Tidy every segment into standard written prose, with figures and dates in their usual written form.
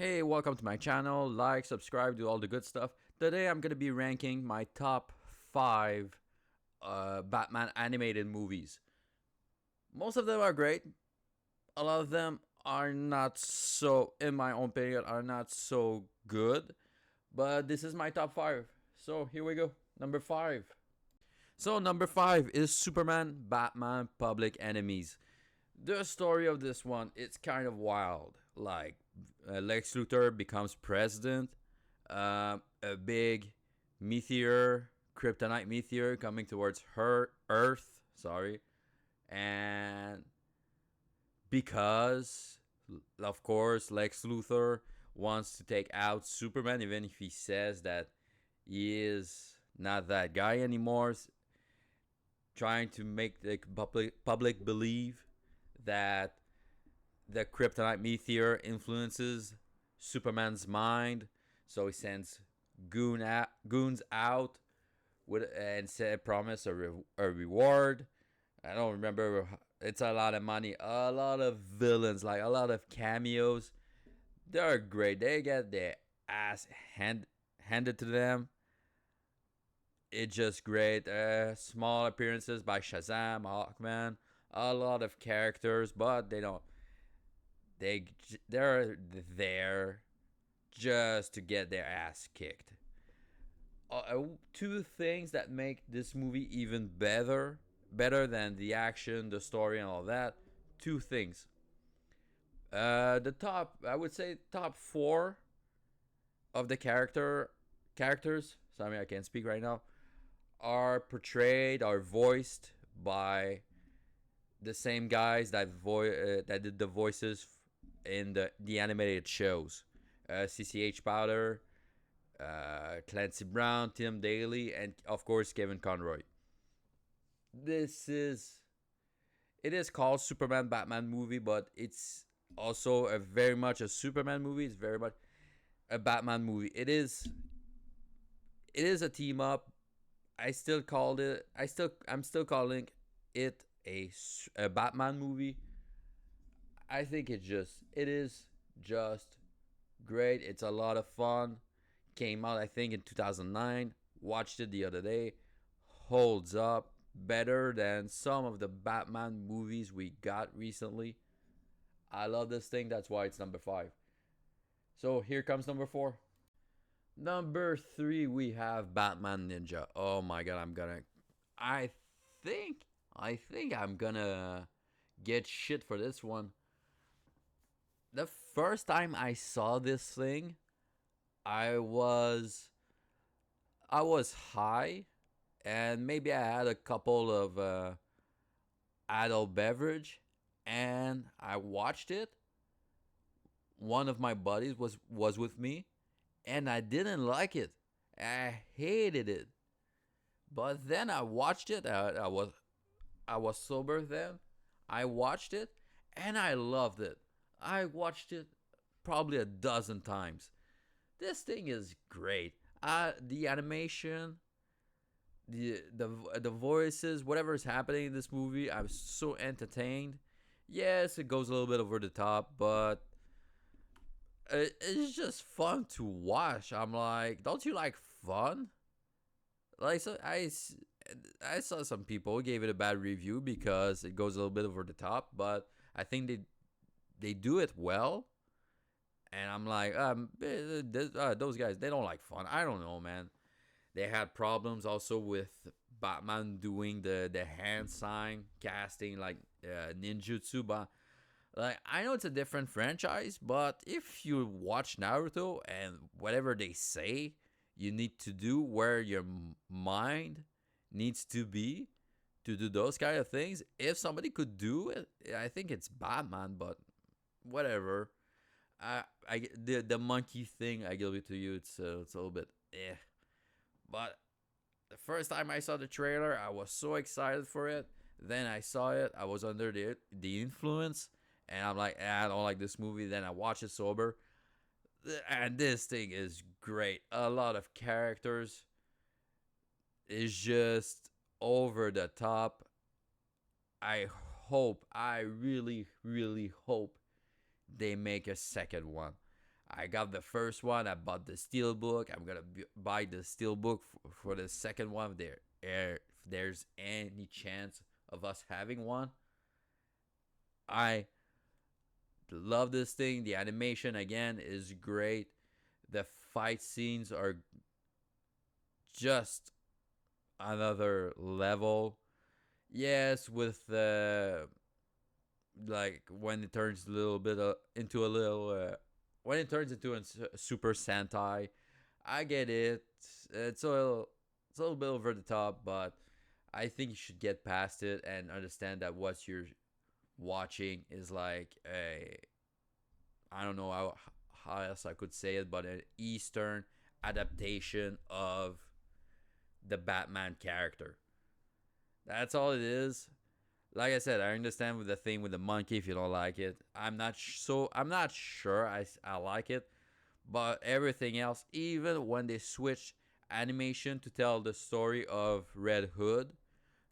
Hey, welcome to my channel. Like, subscribe, do all the good stuff. Today I'm gonna be ranking my top 5 Batman animated movies. Most of them are great. A lot of them are not so, in my own opinion, are not so good. But this is my top 5. So here we go. Number 5. So number 5 is Superman, Batman, Public Enemies. The story of this one, it's kind of wild. Like Lex Luthor becomes president. A big meteor, kryptonite meteor, coming towards her Earth. Sorry, and because of course Lex Luthor wants to take out Superman, even if he says that he is not that guy anymore, trying to make the public believe that the kryptonite meteor influences Superman's mind, so he sends goons out with and said promise a reward. I don't remember. It's a lot of money, a lot of villains, like a lot of cameos. They're great. They get their ass handed to them. It's just great. Small appearances by Shazam, Hawkman, a lot of characters, but they don't they they're there just to get their ass kicked. Two things that make this movie even better than the action, the story, and all that. Two things. The top, I would say, top four of the characters. Sorry, I can't speak right now. Are voiced by the same guys that did the voices in the animated shows. CCH Powder, Clancy Brown, Tim Daly, and of course Kevin Conroy. This is it is called Superman Batman movie, but it's also a very much a Superman movie. It's very much a Batman movie. It is a team up. I'm still calling it a Batman movie. I think it is just great. It's a lot of fun. Came out I think in 2009. Watched it the other day. Holds up better than some of the Batman movies we got recently. I love this thing. That's why it's number 5. So here comes number 4. Number 3 we have Batman Ninja. Oh my god, I think I'm gonna get shit for this one. The first time I saw this thing, I was I was high, and maybe I had a couple of adult beverage, and I watched it. One of my buddies was with me, and I didn't like it. I hated it. But then I watched it. I was sober then. I watched it, and I loved it. I watched it probably a dozen times. This thing is great. The animation, the voices, whatever is happening in this movie, I'm so entertained. Yes, it goes a little bit over the top, but it's just fun to watch. I'm like, don't you like fun? Like, so I saw some people gave it a bad review because it goes a little bit over the top, but I think they do it well. And I'm like, those guys, they don't like fun. I don't know, man. They had problems also with Batman doing the hand sign casting like ninjutsu, but like I know it's a different franchise, but if you watch Naruto and whatever they say you need to do, where your mind needs to be to do those kind of things, if somebody could do it, I think it's Batman. But whatever. The monkey thing, I give it to you. It's a little bit but the first time I saw the trailer, I was so excited for it. Then I saw it, I was under the influence, and I'm like, I don't like this movie. Then I watched it sober, and this thing is great. A lot of characters. Is just over the top. I really, really hope they make a second one. I got the first one. I bought the steel book. I'm gonna buy the steel book for the second one. If there's any chance of us having one, I love this thing. The animation again is great. The fight scenes are just another level. Yes, with the like when it turns a little bit into a little when it turns into a Super Sentai, I get it. It's a little bit over the top, but I think you should get past it and understand that what you're watching is like a, I don't know how else I could say it, but an Eastern adaptation of the Batman character. That's all it is. Like I said, I understand with the thing with the monkey if you don't like it. I'm not sure I like it, but everything else, even when they switch animation to tell the story of Red Hood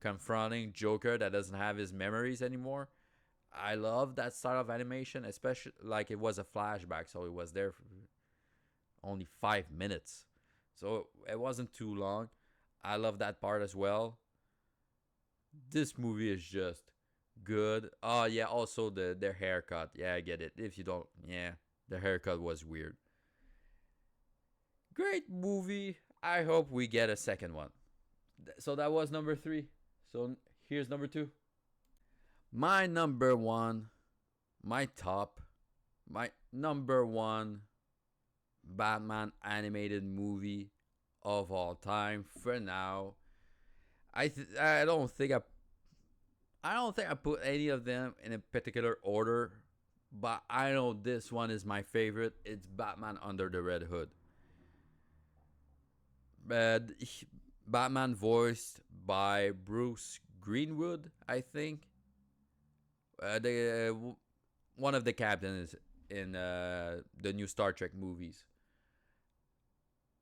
confronting Joker that doesn't have his memories anymore, I love that style of animation, especially like it was a flashback, so it was there for only 5 minutes, so it wasn't too long. I love that part as well. This movie is just good. Oh yeah, also their haircut. Yeah, I get it. If you don't, yeah, the haircut was weird. Great movie. I hope we get a second one. So that was number three. So here's number two. My number one, my top, my number one Batman animated movie of all time for now. I don't think I put any of them in a particular order, but I know this one is my favorite. It's Batman Under the Red Hood. But Batman voiced by Bruce Greenwood, I think. One of the captains in the new Star Trek movies.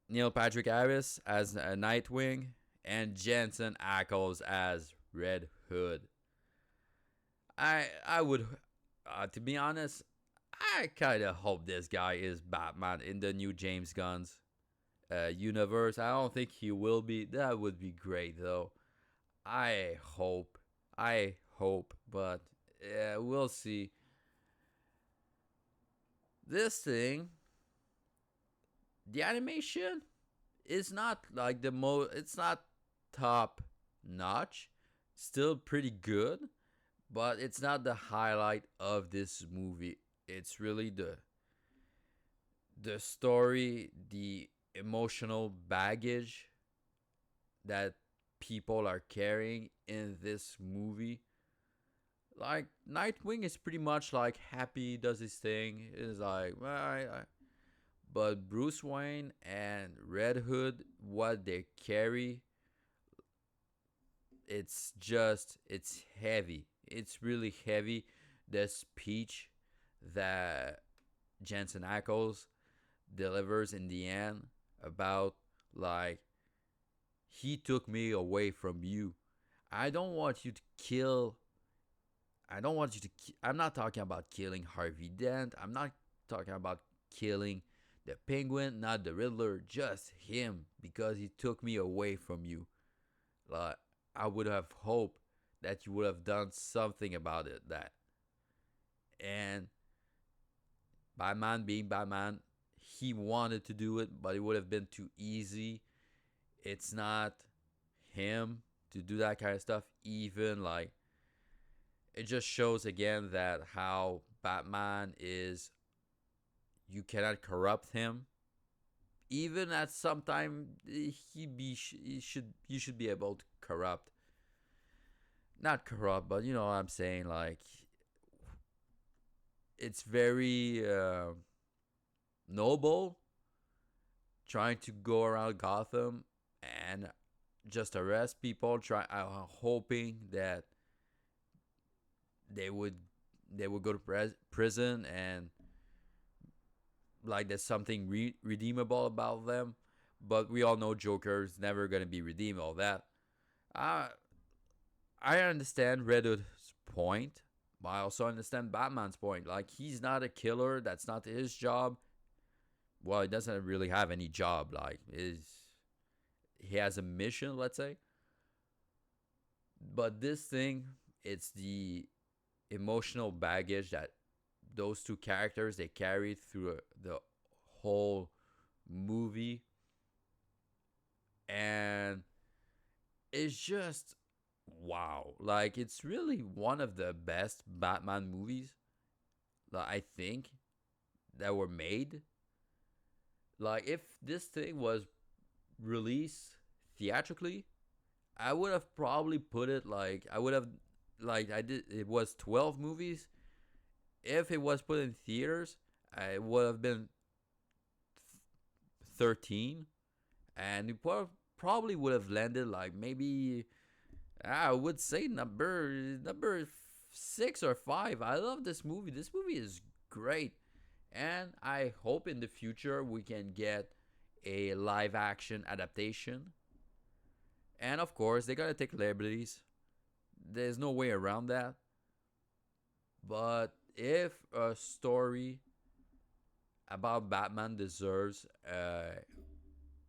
Neil Patrick Harris as Nightwing, and Jensen Ackles as Red Hood. I would, to be honest, I kind of hope this guy is Batman in the new James Gunn's universe. I don't think he will be. That would be great though. I hope. I hope, but yeah, we'll see. This thing, the animation is not like the most. It's not top notch. Still pretty good, but it's not the highlight of this movie. It's really the story, the emotional baggage that people are carrying in this movie. Like Nightwing is pretty much like happy, does his thing. Is like, well, but Bruce Wayne and Red Hood, what they carry, it's heavy. It's really heavy. The speech that Jensen Ackles delivers in the end about like he took me away from you. I don't want you to kill. I don't want you to. I'm not talking about killing Harvey Dent. I'm not talking about killing the Penguin, not the Riddler, just him because he took me away from you. Like I would have hoped that you would have done something about it. That and Batman being Batman, he wanted to do it, but it would have been too easy. It's not him to do that kind of stuff. Even like it just shows again that how Batman is, you cannot corrupt him. Even at some time he should you should be able to corrupt, not corrupt, but you know what I'm saying. Like it's very noble trying to go around Gotham and just arrest people. Hoping that they would they would go to prison and like there's something redeemable about them. But we all know Joker's never gonna be redeemed. All that. Uh, I understand Red Hood's point, but I also understand Batman's point. Like he's not a killer. That's not his job. well, he doesn't really have any job. Like, is he has a mission, let's say. But this thing, it's the emotional baggage that those two characters they carried through the whole movie, and it's just wow. Like, it's really one of the best Batman movies that I think that were made. Like, if this thing was released theatrically, I would have probably put it like I would have like I did. It was 12 movies. If it was put in theaters, it would have been 13, and it probably would have landed like maybe I would say number 6 or 5. I love this movie. This movie is great, and I hope in the future we can get a live action adaptation. And of course, they gotta take liberties. There's no way around that. But if a story about Batman deserves an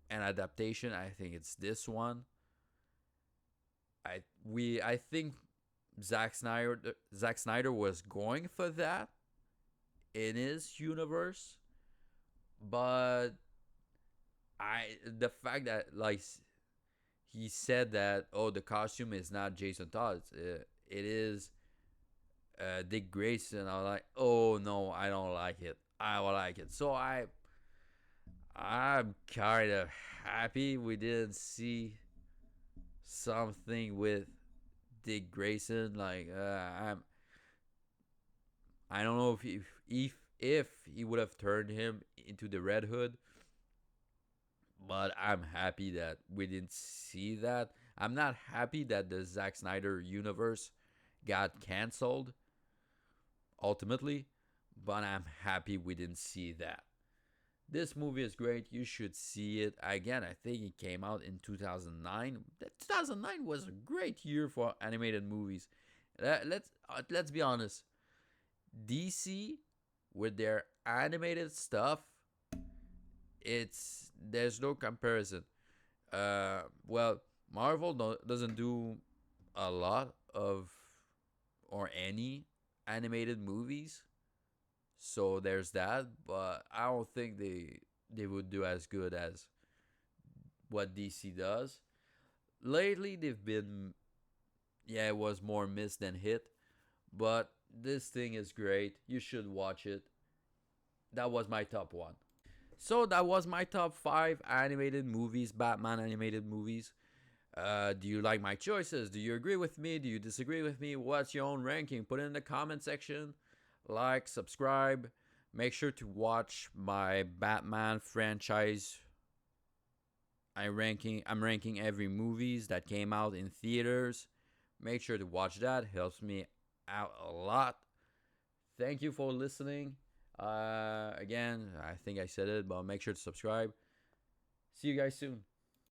adaptation, I think it's this one. I think Zack Snyder was going for that in his universe, but the fact that like he said that, oh, the costume is not Jason Todd, it is Dick Grayson. I was like, oh no, I don't like it. I don't like it. So I'm kind of happy we didn't see something with Dick Grayson. Like, I don't know if he would have turned him into the Red Hood, but I'm happy that we didn't see that. I'm not happy that the Zack Snyder universe got canceled ultimately, but I'm happy we didn't see that. This movie is great. You should see it. Again, I think it came out in 2009. 2009 was a great year for animated movies. Let's be honest. DC with their animated stuff, it's there's no comparison. Well, Marvel doesn't do a lot of or any animated movies, so there's that. But I don't think they would do as good as what DC does. Lately, they've been, yeah, it was more miss than hit, but this thing is great. You should watch it. That was my top one. So that was my top 5 animated movies, Batman animated movies. Do you like my choices? Do you agree with me? Do you disagree with me? What's your own ranking? Put it in the comment section. Like, subscribe. Make sure to watch my Batman franchise. I'm ranking every movies that came out in theaters. Make sure to watch that. Helps me out a lot. Thank you for listening. Again, I think I said it, but make sure to subscribe. See you guys soon.